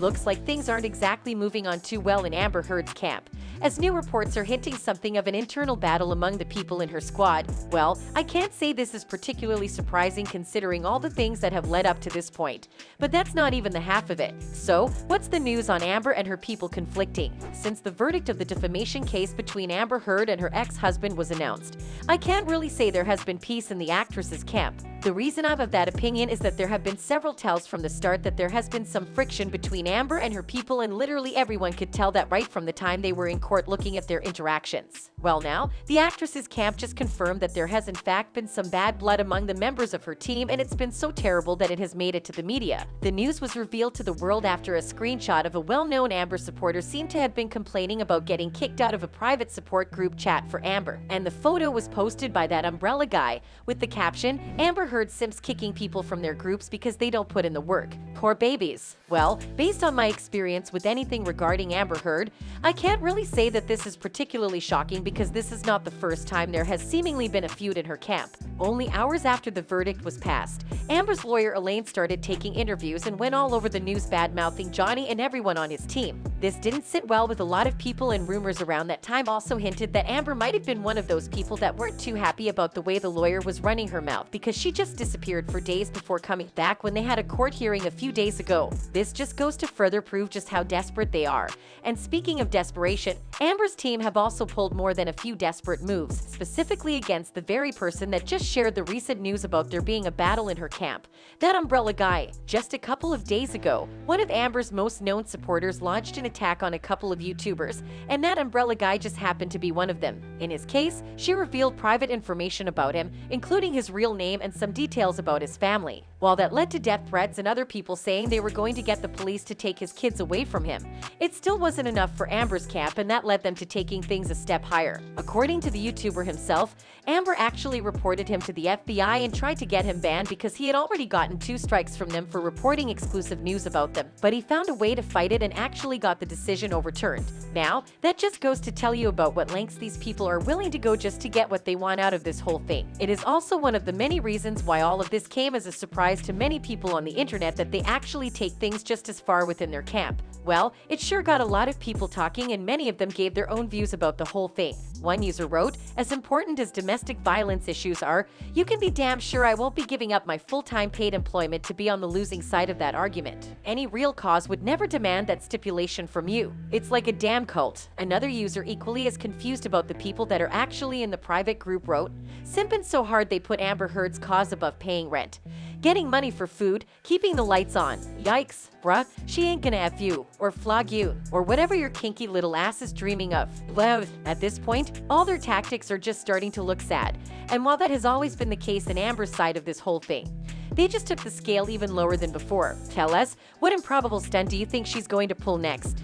Looks like things aren't exactly moving on too well in Amber Heard's camp, as new reports are hinting something of an internal battle among the people in her squad. Well, I can't say this is particularly surprising considering all the things that have led up to this point. But that's not even the half of it. So, what's the news on Amber and her people conflicting? Since the verdict of the defamation case between Amber Heard and her ex-husband was announced, I can't really say there has been peace in the actress's camp. The reason I'm of that opinion is that there have been several tells from the start that there has been some friction between Amber and her people, and literally everyone could tell that right from the time they were in court looking at their interactions. Well, now, the actress's camp just confirmed that there has in fact been some bad blood among the members of her team, and it's been so terrible that it has made it to the media. The news was revealed to the world after a screenshot of a well-known Amber supporter seemed to have been complaining about getting kicked out of a private support group chat for Amber, and the photo was posted by that umbrella guy with the caption, "Amber Heard simps kicking people from their groups because they don't put in the work. Poor babies." Well, based on my experience with anything regarding Amber Heard, I can't really say that this is particularly shocking because this is not the first time there has seemingly been a feud in her camp. Only hours after the verdict was passed, Amber's lawyer Elaine started taking interviews and went all over the news bad-mouthing Johnny and everyone on his team. This didn't sit well with a lot of people, and rumors around that time also hinted that Amber might have been one of those people that weren't too happy about the way the lawyer was running her mouth, because she just disappeared for days before coming back when they had a court hearing a few days ago. This just goes to further prove just how desperate they are. And speaking of desperation, Amber's team have also pulled more than a few desperate moves, specifically against the very person that just shared the recent news about there being a battle in her camp. That umbrella guy. Just a couple of days ago, one of Amber's most known supporters launched an attack on a couple of YouTubers, and that umbrella guy just happened to be one of them. In his case, she revealed private information about him, including his real name and some details about his family. While that led to death threats and other people saying they were going to get the police to take his kids away from him, it still wasn't enough for Amber's camp, and that led them to taking things a step higher. According to the YouTuber himself, Amber actually reported him to the FBI and tried to get him banned because he had already gotten 2 strikes from them for reporting exclusive news about them. But he found a way to fight it and actually got the decision overturned. Now, that just goes to tell you about what lengths these people are willing to go just to get what they want out of this whole thing. It is also one of the many reasons why all of this came as a surprise to many people on the internet, that they actually take things just as far within their camp. Well, it sure got a lot of people talking, and many of them gave their own views about the whole thing. One user wrote, "As important as domestic violence issues are, you can be damn sure I won't be giving up my full-time paid employment to be on the losing side of that argument. Any real cause would never demand that stipulation from you. It's like a damn cult." Another user, equally as confused about the people that are actually in the private group, wrote, "Simping so hard they put Amber Heard's cause above paying rent. Getting money for food, keeping the lights on. Yikes, bruh, she ain't gonna F you, or flog you, or whatever your kinky little ass is dreaming of." Well, at this point, all their tactics are just starting to look sad. And while that has always been the case in Amber's side of this whole thing, they just took the scale even lower than before. Tell us, what improbable stunt do you think she's going to pull next?